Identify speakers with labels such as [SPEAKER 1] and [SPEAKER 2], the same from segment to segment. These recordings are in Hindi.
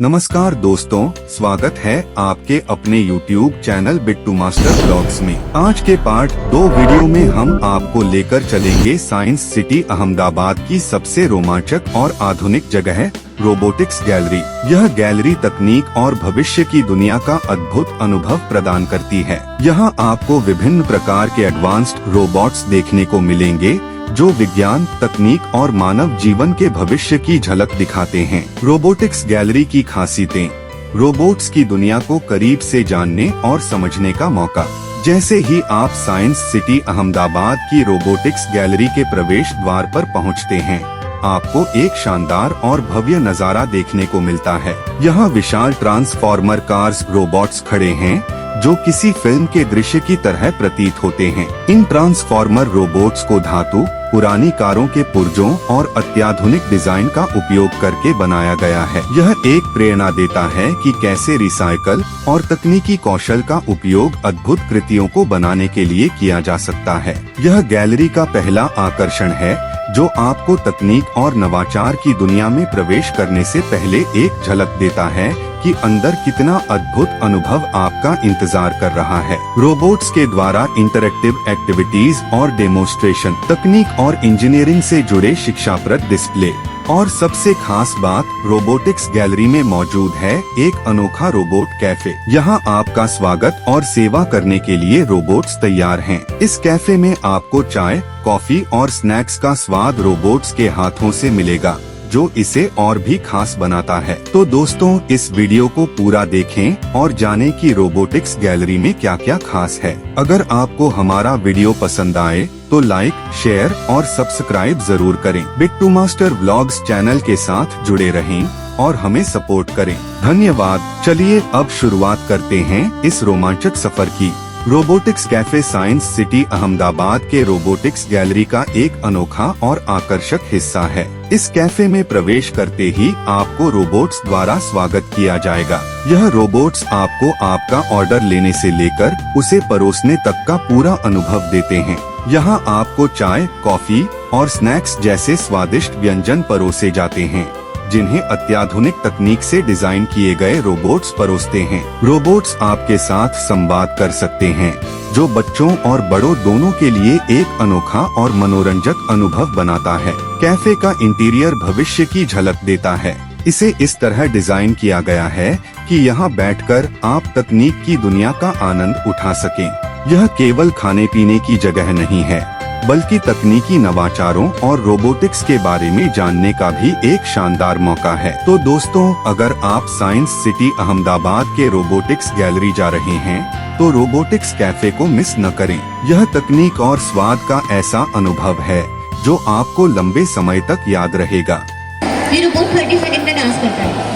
[SPEAKER 1] नमस्कार दोस्तों, स्वागत है आपके अपने YouTube channel Bittu master blogs में। आज के पार्ट 2 वीडियो में हम आपको लेकर चलेंगे साइंस सिटी अहमदाबाद की सबसे रोमांचक और आधुनिक जगह रोबोटिक्स गैलरी। यह गैलरी तकनीक और भविष्य की दुनिया का अद्भुत अनुभव प्रदान करती है। यहाँ आपको विभिन्न प्रकार के एडवांस्ड रोबोट्स देखने को मिलेंगे जो विज्ञान, तकनीक और मानव जीवन के भविष्य की झलक दिखाते हैं। रोबोटिक्स गैलरी की खासियतें। रोबोट्स की दुनिया को करीब से जानने और समझने का मौका। जैसे ही आप साइंस सिटी अहमदाबाद की रोबोटिक्स गैलरी के प्रवेश द्वार पर पहुंचते हैं, आपको एक शानदार और भव्य नजारा देखने को मिलता है। यहाँ विशाल ट्रांसफॉर्मर कार्स रोबोट्स खड़े हैं जो किसी फिल्म के दृश्य की तरह प्रतीत होते हैं। इन ट्रांसफॉर्मर रोबोट्स को धातु, पुरानी कारों के पुर्जों और अत्याधुनिक डिजाइन का उपयोग करके बनाया गया है। यह एक प्रेरणा देता है कि कैसे रिसाइकल और तकनीकी कौशल का उपयोग अद्भुत कृतियों को बनाने के लिए किया जा सकता है। यह गैलरी का पहला आकर्षण है जो आपको तकनीक और नवाचार की दुनिया में प्रवेश करने से पहले एक झलक देता है कि अंदर कितना अद्भुत अनुभव आपका इंतजार कर रहा है। रोबोट्स के द्वारा इंटरैक्टिव एक्टिविटीज और डेमोन्स्ट्रेशन, तकनीक और इंजीनियरिंग से जुड़े शिक्षाप्रद डिस्प्ले और सबसे खास बात, रोबोटिक्स गैलरी में मौजूद है एक अनोखा रोबोट कैफे। यहाँ आपका स्वागत और सेवा करने के लिए रोबोट्स तैयार हैं। इस कैफे में आपको चाय, कॉफी और स्नैक्स का स्वाद रोबोट्स के हाथों से मिलेगा, जो इसे और भी खास बनाता है। तो दोस्तों, इस वीडियो को पूरा देखें और जानें कि रोबोटिक्स गैलरी में क्या क्या खास है। अगर आपको हमारा वीडियो पसंद आए तो लाइक, शेयर और सब्सक्राइब जरूर करें। बिट्टू मास्टर व्लॉग्स चैनल के साथ जुड़े रहें और हमें सपोर्ट करें। धन्यवाद। चलिए अब शुरुआत करते हैं इस रोमांचक सफर की। Robotics cafe science city Ahmedabad के रोबोटिक्स गैलरी का एक अनोखा और आकर्षक हिस्सा है। इस कैफे में प्रवेश करते ही आपको रोबोट्स द्वारा स्वागत किया जाएगा। यह रोबोट्स आपको आपका ऑर्डर लेने से लेकर उसे परोसने तक का पूरा अनुभव देते हैं। यहाँ आपको चाय, कॉफी और स्नैक्स जैसे स्वादिष्ट व्यंजन परोसे जाते हैं, जिन्हें अत्याधुनिक तकनीक से डिजाइन किए गए रोबोट्स परोसते हैं। रोबोट्स आपके साथ संवाद कर सकते हैं, जो बच्चों और बड़ों दोनों के लिए एक अनोखा और मनोरंजक अनुभव बनाता है। कैफे का इंटीरियर भविष्य की झलक देता है। इसे इस तरह डिजाइन किया गया है कि यहाँ बैठकर आप तकनीक की दुनिया का आनंद उठा सकें। यह केवल खाने पीने की जगह नहीं है, बल्कि तकनीकी नवाचारों और रोबोटिक्स के बारे में जानने का भी एक शानदार मौका है। तो दोस्तों, अगर आप साइंस सिटी अहमदाबाद के रोबोटिक्स गैलरी जा रहे हैं तो रोबोटिक्स कैफे को मिस न करें। यह तकनीक और स्वाद का ऐसा अनुभव है जो आपको लंबे समय तक याद रहेगा।
[SPEAKER 2] ये रोबोट 30 सेकंड में डांस करता है।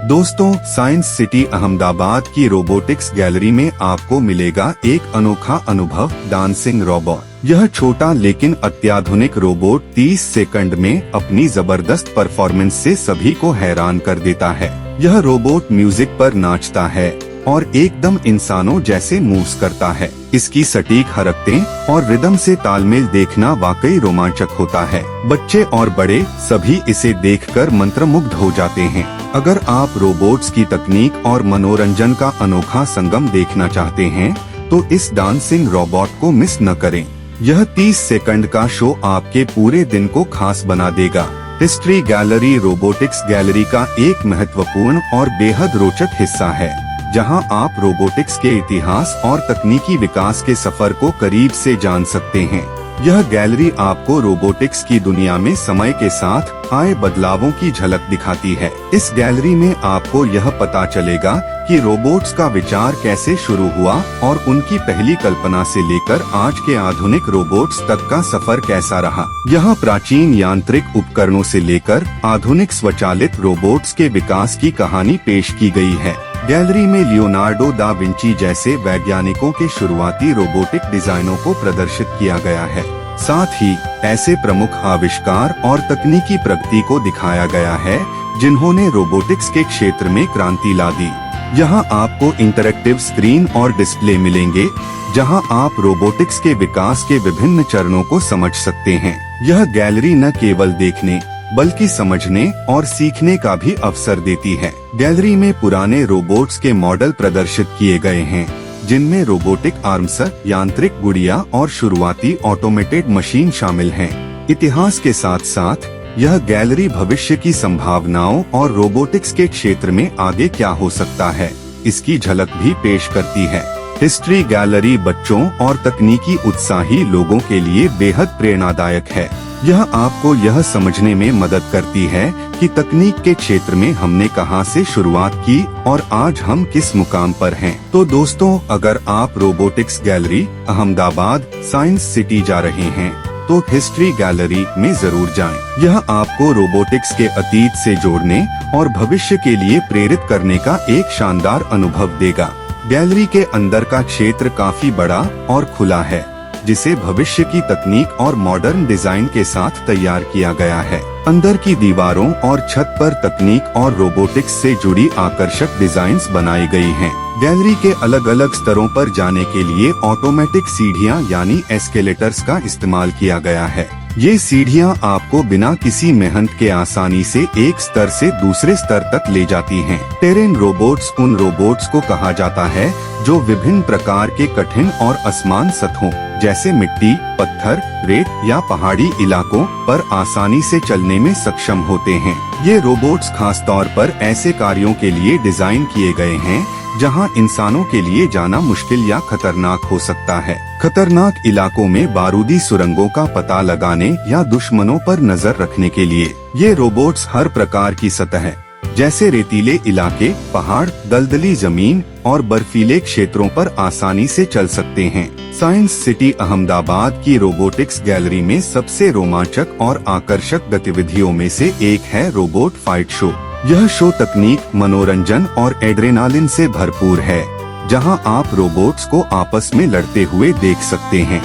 [SPEAKER 1] दोस्तों, साइंस सिटी अहमदाबाद की रोबोटिक्स गैलरी में आपको मिलेगा एक अनोखा अनुभव, डांसिंग रोबोट। यह छोटा लेकिन अत्याधुनिक रोबोट 30 सेकंड में अपनी जबरदस्त परफॉर्मेंस से सभी को हैरान कर देता है। यह रोबोट म्यूजिक पर नाचता है और एकदम इंसानों जैसे मूव्स करता है। इसकी सटीक हरकतें और रिदम से तालमेल देखना वाकई रोमांचक होता है। बच्चे और बड़े सभी इसे देखकर मंत्रमुग्ध हो जाते हैं। अगर आप रोबोट्स की तकनीक और मनोरंजन का अनोखा संगम देखना चाहते हैं तो इस डांसिंग रोबोट को मिस न करें। यह 30 सेकंड का शो आपके पूरे दिन को खास बना देगा। हिस्ट्री गैलरी रोबोटिक्स गैलरी का एक महत्वपूर्ण और बेहद रोचक हिस्सा है, जहां आप रोबोटिक्स के इतिहास और तकनीकी विकास के सफर को करीब से जान सकते हैं। यह गैलरी आपको रोबोटिक्स की दुनिया में समय के साथ आए बदलावों की झलक दिखाती है। इस गैलरी में आपको यह पता चलेगा कि रोबोट्स का विचार कैसे शुरू हुआ और उनकी पहली कल्पना से लेकर आज के आधुनिक रोबोट्स तक का सफर कैसा रहा। यहाँ प्राचीन यांत्रिक उपकरणों से लेकर आधुनिक स्वचालित रोबोट्स के विकास की कहानी पेश की गई है। गैलरी में लियोनार्डो दा विंची जैसे वैज्ञानिकों के शुरुआती रोबोटिक डिजाइनों को प्रदर्शित किया गया है। साथ ही ऐसे प्रमुख आविष्कार और तकनीकी प्रगति को दिखाया गया है जिन्होंने रोबोटिक्स के क्षेत्र में क्रांति ला दी। यहाँ आपको इंटरैक्टिव स्क्रीन और डिस्प्ले मिलेंगे, जहाँ आप रोबोटिक्स के विकास के विभिन्न चरणों को समझ सकते हैं। यह गैलरी न केवल देखने बल्कि समझने और सीखने का भी अवसर देती है। गैलरी में पुराने रोबोट्स के मॉडल प्रदर्शित किए गए हैं, जिनमें रोबोटिक आर्म्स, यांत्रिक गुड़िया और शुरुआती ऑटोमेटेड मशीन शामिल हैं। इतिहास के साथ साथ यह गैलरी भविष्य की संभावनाओं और रोबोटिक्स के क्षेत्र में आगे क्या हो सकता है, इसकी झलक भी पेश करती है। हिस्ट्री गैलरी बच्चों और तकनीकी उत्साही लोगों के लिए बेहद प्रेरणादायक है। यह आपको यह समझने में मदद करती है कि तकनीक के क्षेत्र में हमने कहां से शुरुआत की और आज हम किस मुकाम पर हैं। तो दोस्तों, अगर आप robotics gallery Ahmedabad science city जा रहे हैं तो हिस्ट्री गैलरी में जरूर जाएं। यह आपको रोबोटिक्स के अतीत से जोड़ने और भविष्य के लिए प्रेरित करने का एक शानदार अनुभव देगा। गैलरी के अंदर का क्षेत्र काफी बड़ा और खुला है, जिसे भविष्य की तकनीक और मॉडर्न डिजाइन के साथ तैयार किया गया है। अंदर की दीवारों और छत पर तकनीक और रोबोटिक्स से जुड़ी आकर्षक डिजाइन्स बनाई गई हैं। गैलरी के अलग अलग स्तरों पर जाने के लिए ऑटोमेटिक सीढ़ियां यानी एस्केलेटर्स का इस्तेमाल किया गया है। ये सीढ़ियां आपको बिना किसी मेहनत के आसानी से एक स्तर से दूसरे स्तर तक ले जाती हैं। टेरेन रोबोट्स उन रोबोट्स को कहा जाता है जो विभिन्न प्रकार के कठिन और असमान सतहों जैसे मिट्टी, पत्थर, रेत या पहाड़ी इलाकों पर आसानी से चलने में सक्षम होते हैं। ये रोबोट्स खास तौर पर ऐसे कार्यों के लिए डिजाइन किए गए हैं जहां इंसानों के लिए जाना मुश्किल या खतरनाक हो सकता है। खतरनाक इलाकों में बारूदी सुरंगों का पता लगाने या दुश्मनों पर नजर रखने के लिए ये रोबोट्स हर प्रकार की सतह जैसे रेतीले इलाके, पहाड़, दलदली जमीन और बर्फीले क्षेत्रों पर आसानी से चल सकते हैं। साइंस सिटी अहमदाबाद की रोबोटिक्स गैलरी में सबसे रोमांचक और आकर्षक गतिविधियों में से एक है रोबोट फाइट शो। यह शो तकनीक, मनोरंजन और एड्रेनालिन से भरपूर है, जहां आप रोबोट्स को आपस में लड़ते हुए देख सकते हैं।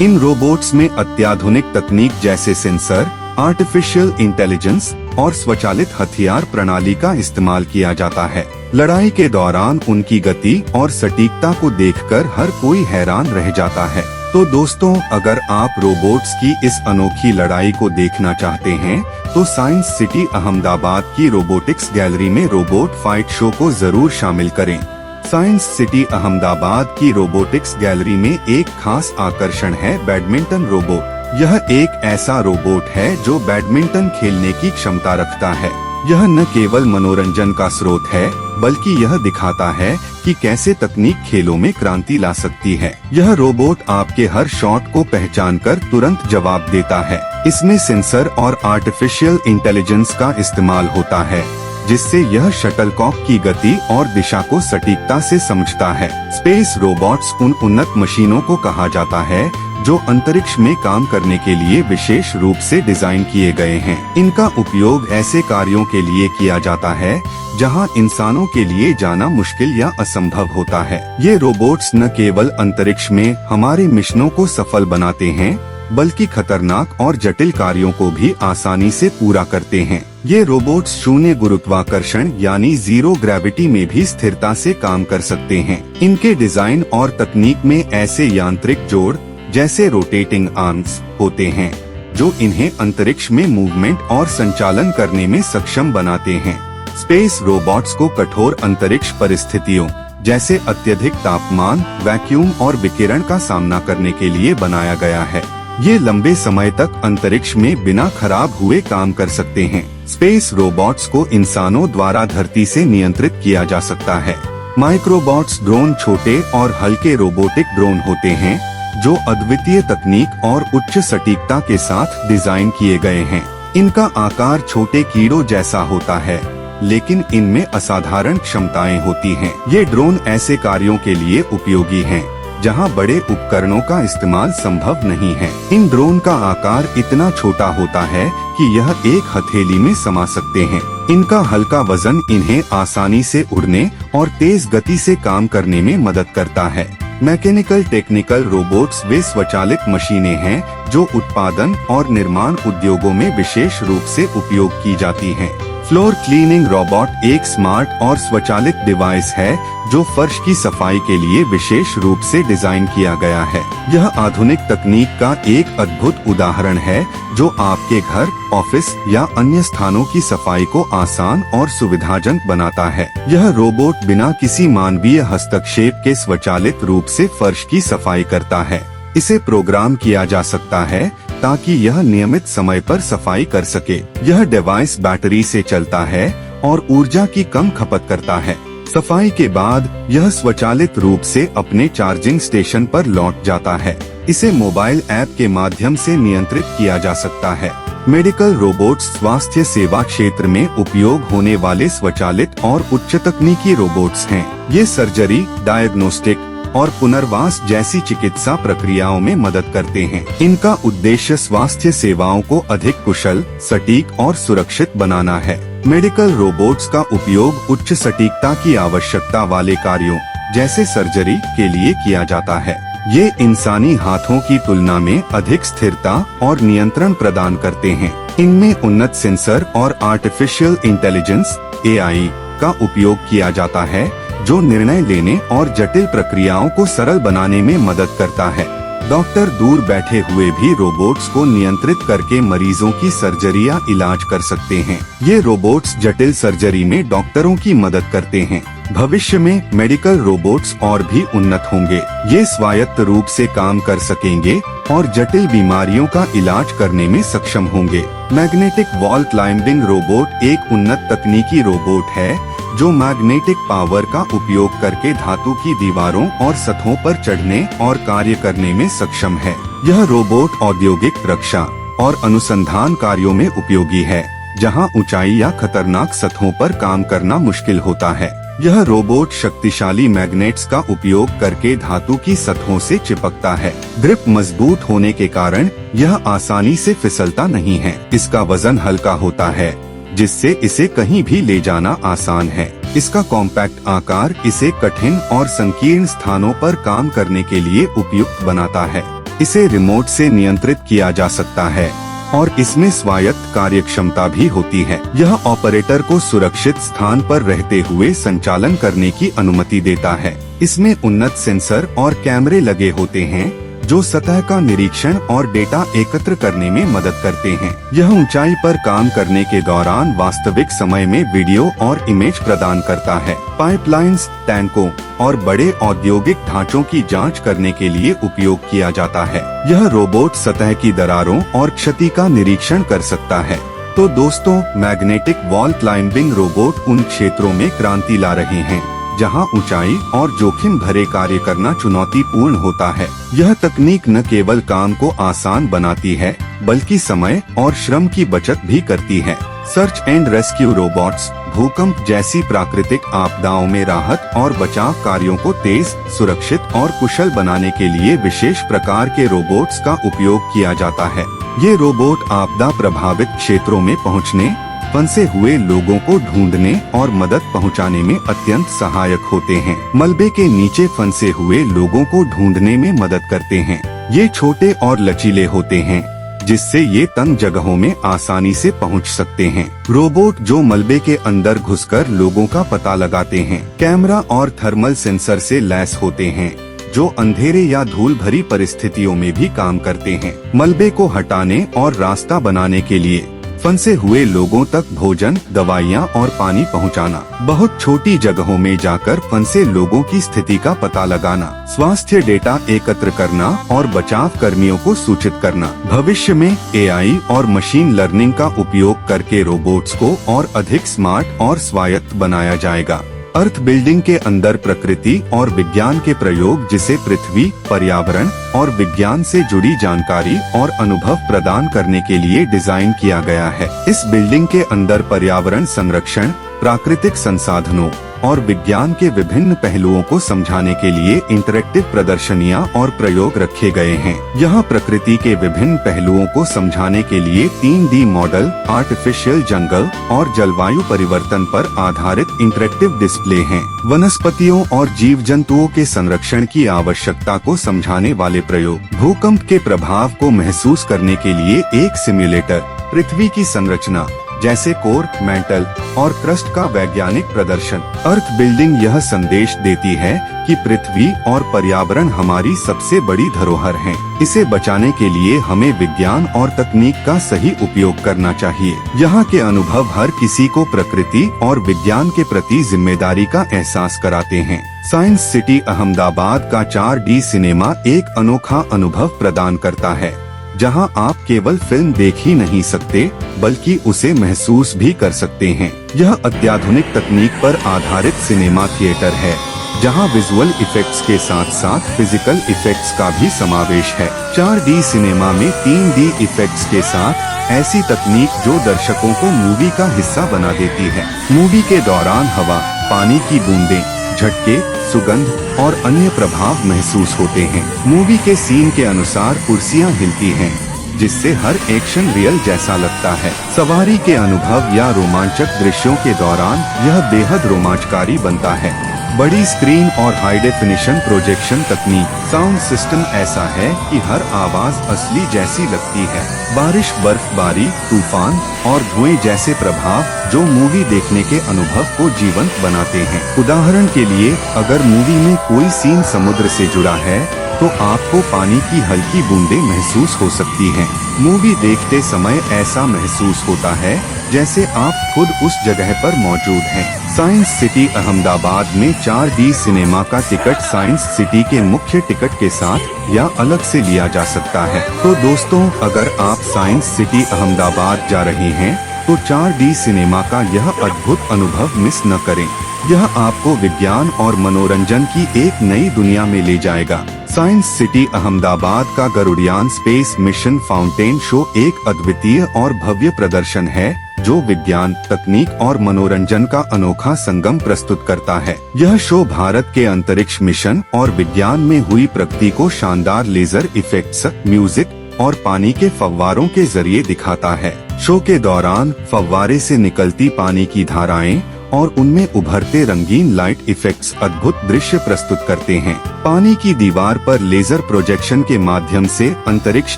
[SPEAKER 1] इन रोबोट्स में अत्याधुनिक तकनीक जैसे सेंसर, आर्टिफिशियल इंटेलिजेंस और स्वचालित हथियार प्रणाली का इस्तेमाल किया जाता है। लड़ाई के दौरान उनकी गति और सटीकता को देखकर हर कोई हैरान रह जाता है। तो दोस्तों, अगर आप रोबोट्स की इस अनोखी लड़ाई को देखना चाहते हैं तो साइंस सिटी अहमदाबाद की रोबोटिक्स गैलरी में रोबोट फाइट शो को जरूर शामिल करें। साइंस सिटी अहमदाबाद की रोबोटिक्स गैलरी में एक खास आकर्षण है बैडमिंटन रोबोट। यह एक ऐसा रोबोट है जो बैडमिंटन खेलने की क्षमता रखता है। यह न केवल मनोरंजन का स्रोत है, बल्कि यह दिखाता है कि कैसे तकनीक खेलों में क्रांति ला सकती है। यह रोबोट आपके हर शॉट को पहचानकर तुरंत जवाब देता है। इसमें सेंसर और आर्टिफिशियल इंटेलिजेंस का इस्तेमाल होता है, जिससे यह शटलकॉक की गति और दिशा को सटीकता से समझता है। स्पेस रोबोट्स उन उन्नत मशीनों को कहा जाता है जो अंतरिक्ष में काम करने के लिए विशेष रूप से डिजाइन किए गए हैं। इनका उपयोग ऐसे कार्यों के लिए किया जाता है जहां इंसानों के लिए जाना मुश्किल या असंभव होता है। ये रोबोट्स न केवल अंतरिक्ष में हमारे मिशनों को सफल बनाते हैं, बल्कि खतरनाक और जटिल कार्यों को भी आसानी से पूरा करते हैं। ये रोबोट्स शून्य गुरुत्वाकर्षण यानी जीरो ग्रेविटी में भी स्थिरता से काम कर सकते हैं। इनके डिजाइन और तकनीक में ऐसे यांत्रिक जोड़ जैसे रोटेटिंग आर्म्स होते हैं, जो इन्हें अंतरिक्ष में मूवमेंट और संचालन करने में सक्षम बनाते हैं। स्पेस रोबोट्स को कठोर अंतरिक्ष परिस्थितियों जैसे अत्यधिक तापमान, वैक्यूम और विकिरण का सामना करने के लिए बनाया गया है। ये लंबे समय तक अंतरिक्ष में बिना खराब हुए काम कर सकते हैं। स्पेस रोबोट्स को इंसानों द्वारा धरती से नियंत्रित किया जा सकता है। माइक्रोबॉट्स ड्रोन छोटे और हल्के रोबोटिक ड्रोन होते हैं जो अद्वितीय तकनीक और उच्च सटीकता के साथ डिजाइन किए गए हैं। इनका आकार छोटे कीड़ों जैसा होता है, लेकिन इनमें असाधारण क्षमताएं होती हैं। ये ड्रोन ऐसे कार्यों के लिए उपयोगी हैं जहां बड़े उपकरणों का इस्तेमाल संभव नहीं है। इन ड्रोन का आकार इतना छोटा होता है कि यह एक हथेली में समा सकते हैं। इनका हल्का वजन इन्हें आसानी से उड़ने और तेज गति से काम करने में मदद करता है। मैकेनिकल टेक्निकल रोबोट्स वे स्वचालित मशीनें हैं जो उत्पादन और निर्माण उद्योगों में विशेष रूप से उपयोग की जाती हैं। फ्लोर क्लीनिंग रोबोट एक स्मार्ट और स्वचालित डिवाइस है जो फर्श की सफाई के लिए विशेष रूप से डिजाइन किया गया है। यह आधुनिक तकनीक का एक अद्भुत उदाहरण है जो आपके घर, ऑफिस या अन्य स्थानों की सफाई को आसान और सुविधाजनक बनाता है। यह रोबोट बिना किसी मानवीय हस्तक्षेप के स्वचालित रूप से फर्श की सफाई करता है। इसे प्रोग्राम किया जा सकता है ताकि यह नियमित समय पर सफाई कर सके। यह डिवाइस बैटरी से चलता है और ऊर्जा की कम खपत करता है। सफाई के बाद यह स्वचालित रूप से अपने चार्जिंग स्टेशन पर लौट जाता है। इसे मोबाइल ऐप के माध्यम से नियंत्रित किया जा सकता है। मेडिकल रोबोट्स स्वास्थ्य सेवा क्षेत्र में उपयोग होने वाले स्वचालित और उच्च तकनीकी रोबोट्स हैं। ये सर्जरी, डायग्नोस्टिक और पुनर्वास जैसी चिकित्सा प्रक्रियाओं में मदद करते हैं। इनका उद्देश्य स्वास्थ्य सेवाओं को अधिक कुशल, सटीक और सुरक्षित बनाना है। मेडिकल रोबोट्स का उपयोग उच्च सटीकता की आवश्यकता वाले कार्यों जैसे सर्जरी के लिए किया जाता है। ये इंसानी हाथों की तुलना में अधिक स्थिरता और नियंत्रण प्रदान करते हैं। इनमें उन्नत सेंसर और आर्टिफिशियल इंटेलिजेंस (AI) का उपयोग किया जाता है जो निर्णय लेने और जटिल प्रक्रियाओं को सरल बनाने में मदद करता है। डॉक्टर दूर बैठे हुए भी रोबोट्स को नियंत्रित करके मरीजों की सर्जरी या इलाज कर सकते हैं। ये रोबोट्स जटिल सर्जरी में डॉक्टरों की मदद करते हैं। भविष्य में मेडिकल रोबोट्स और भी उन्नत होंगे। ये स्वायत्त रूप से काम कर सकेंगे और जटिल बीमारियों का इलाज करने में सक्षम होंगे। मैग्नेटिक वॉल क्लाइंबिंग रोबोट एक उन्नत तकनीकी रोबोट है जो मैग्नेटिक पावर का उपयोग करके धातु की दीवारों और सतहों पर चढ़ने और कार्य करने में सक्षम है। यह रोबोट औद्योगिक, रक्षा और अनुसंधान कार्यों में उपयोगी है जहां ऊंचाई या खतरनाक सतहों पर काम करना मुश्किल होता है। यह रोबोट शक्तिशाली मैग्नेट्स का उपयोग करके धातु की सतहों से चिपकता है। ग्रिप मजबूत होने के कारण यह आसानी से फिसलता नहीं है। इसका वजन हल्का होता है जिससे इसे कहीं भी ले जाना आसान है। इसका कॉम्पैक्ट आकार इसे कठिन और संकीर्ण स्थानों पर काम करने के लिए उपयुक्त बनाता है। इसे रिमोट से नियंत्रित किया जा सकता है और इसमें स्वायत्त कार्यक्षमता भी होती है। यह ऑपरेटर को सुरक्षित स्थान पर रहते हुए संचालन करने की अनुमति देता है। इसमें उन्नत सेंसर और कैमरे लगे होते हैं जो सतह का निरीक्षण और डेटा एकत्र करने में मदद करते हैं। यह ऊंचाई पर काम करने के दौरान वास्तविक समय में वीडियो और इमेज प्रदान करता है। पाइपलाइंस, टैंकों और बड़े औद्योगिक ढांचों की जांच करने के लिए उपयोग किया जाता है। यह रोबोट सतह की दरारों और क्षति का निरीक्षण कर सकता है। तो दोस्तों, मैग्नेटिक वॉल क्लाइंबिंग रोबोट उन क्षेत्रों में क्रांति ला रहे हैं जहां ऊंचाई और जोखिम भरे कार्य करना चुनौतीपूर्ण होता है। यह तकनीक न केवल काम को आसान बनाती है बल्कि समय और श्रम की बचत भी करती है। सर्च एंड रेस्क्यू रोबोट्स भूकंप जैसी प्राकृतिक आपदाओं में राहत और बचाव कार्यों को तेज, सुरक्षित और कुशल बनाने के लिए विशेष प्रकार के रोबोट्स का उपयोग किया जाता है। ये रोबोट आपदा प्रभावित क्षेत्रों में पहुंचने, फंसे हुए लोगों को ढूंढने और मदद पहुंचाने में अत्यंत सहायक होते हैं। मलबे के नीचे फंसे हुए लोगों को ढूंढने में मदद करते हैं। ये छोटे और लचीले होते हैं जिससे ये तंग जगहों में आसानी से पहुंच सकते हैं। रोबोट जो मलबे के अंदर घुसकर लोगों का पता लगाते हैं। कैमरा और थर्मल सेंसर से लैस होते हैं जो अंधेरे या धूल भरी परिस्थितियों में भी काम करते हैं। मलबे को हटाने और रास्ता बनाने के लिए फंसे हुए लोगों तक भोजन, दवाइयाँ और पानी पहुँचाना, बहुत छोटी जगहों में जाकर फंसे लोगों की स्थिति का पता लगाना, स्वास्थ्य डेटा एकत्र करना और बचाव कर्मियों को सूचित करना। भविष्य में AI और मशीन लर्निंग का उपयोग करके रोबोट्स को और अधिक स्मार्ट और स्वायत्त बनाया जाएगा। अर्थ बिल्डिंग के अंदर प्रकृति और विज्ञान के प्रयोग जिसे पृथ्वी, पर्यावरण और विज्ञान से जुड़ी जानकारी और अनुभव प्रदान करने के लिए डिजाइन किया गया है। इस बिल्डिंग के अंदर पर्यावरण संरक्षण, प्राकृतिक संसाधनों और विज्ञान के विभिन्न पहलुओं को समझाने के लिए इंटरैक्टिव प्रदर्शनियां और प्रयोग रखे गए हैं। यहाँ प्रकृति के विभिन्न पहलुओं को समझाने के लिए 3D मॉडल, आर्टिफिशियल जंगल और जलवायु परिवर्तन पर आधारित इंटरैक्टिव डिस्प्ले हैं। वनस्पतियों और जीव जंतुओं के संरक्षण की आवश्यकता को समझाने वाले प्रयोग, भूकंप के प्रभाव को महसूस करने के लिए एक सिम्युलेटर, पृथ्वी की संरचना, जैसे कोर, मेंटल और क्रस्ट का वैज्ञानिक प्रदर्शन। अर्थ बिल्डिंग यह संदेश देती है कि पृथ्वी और पर्यावरण हमारी सबसे बड़ी धरोहर है। इसे बचाने के लिए हमें विज्ञान और तकनीक का सही उपयोग करना चाहिए। यहाँ के अनुभव हर किसी को प्रकृति और विज्ञान के प्रति जिम्मेदारी का एहसास कराते हैं। साइंस सिटी अहमदाबाद का 4D सिनेमा एक अनोखा अनुभव प्रदान करता है, जहां आप केवल फिल्म देख ही नहीं सकते बल्कि उसे महसूस भी कर सकते हैं। यह अत्याधुनिक तकनीक पर आधारित सिनेमा थिएटर है, जहां विजुअल इफेक्ट्स के साथ साथ फिजिकल इफेक्ट्स का भी समावेश है। 4D सिनेमा में 3D इफेक्ट्स के साथ ऐसी तकनीक जो दर्शकों को मूवी का हिस्सा बना देती है। मूवी के दौरान हवा, पानी की बूंदें, झटके, सुगंध और अन्य प्रभाव महसूस होते हैं। मूवी के सीन के अनुसार कुर्सियां हिलती हैं, जिससे हर एक्शन रियल जैसा लगता है। सवारी के अनुभव या रोमांचक दृश्यों के दौरान यह बेहद रोमांचकारी बनता है। बड़ी स्क्रीन और हाई डेफिनिशन प्रोजेक्शन तकनीक। साउंड सिस्टम ऐसा है कि हर आवाज असली जैसी लगती है। बारिश, बर्फबारी, तूफान और धुएं जैसे प्रभाव जो मूवी देखने के अनुभव को जीवंत बनाते हैं। उदाहरण के लिए, अगर मूवी में कोई सीन समुद्र से जुड़ा है तो आपको पानी की हल्की बूंदें महसूस हो सकती हैं। मूवी देखते समय ऐसा महसूस होता है जैसे आप खुद उस जगह पर मौजूद हैं। साइंस सिटी अहमदाबाद में 4D सिनेमा का टिकट साइंस सिटी के मुख्य टिकट के साथ या अलग से लिया जा सकता है। तो दोस्तों, अगर आप साइंस सिटी अहमदाबाद जा रहे हैं तो 4D सिनेमा का यह अद्भुत अनुभव मिस न करें। यह आपको विज्ञान और मनोरंजन की एक नई दुनिया में ले जाएगा। साइंस सिटी अहमदाबाद का गरुड़यान स्पेस मिशन फाउंटेन शो एक अद्वितीय और भव्य प्रदर्शन है, जो विज्ञान, तकनीक और मनोरंजन का अनोखा संगम प्रस्तुत करता है। यह शो भारत के अंतरिक्ष मिशन और विज्ञान में हुई प्रगति को शानदार लेजर इफेक्ट्स, म्यूजिक और पानी के फव्वारों के जरिए दिखाता है। शो के दौरान फव्वारे से निकलती पानी की धाराएं और उनमें उभरते रंगीन लाइट इफेक्ट्स अद्भुत दृश्य प्रस्तुत करते हैं। पानी की दीवार पर लेजर प्रोजेक्शन के माध्यम से अंतरिक्ष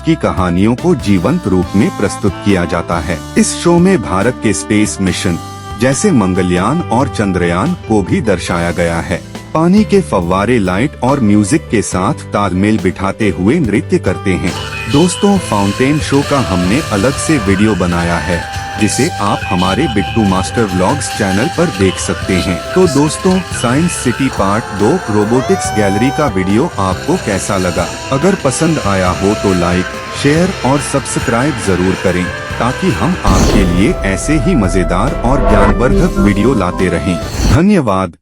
[SPEAKER 1] की कहानियों को जीवंत रूप में प्रस्तुत किया जाता है। इस शो में भारत के स्पेस मिशन जैसे मंगलयान और चंद्रयान को भी दर्शाया गया है। पानी के फव्वारे लाइट और म्यूजिक के साथ तालमेल बिठाते हुए नृत्य करते हैं। दोस्तों, फाउंटेन शो का हमने अलग से वीडियो बनाया है, जिसे आप हमारे बिट्टू मास्टर व्लॉग्स चैनल पर देख सकते हैं। तो दोस्तों, science city part 2 robotics gallery का वीडियो आपको कैसा लगा? अगर पसंद आया हो तो लाइक, शेयर और सब्सक्राइब जरूर करें, ताकि हम आपके लिए ऐसे ही मजेदार और ज्ञानवर्धक वीडियो लाते रहें। धन्यवाद।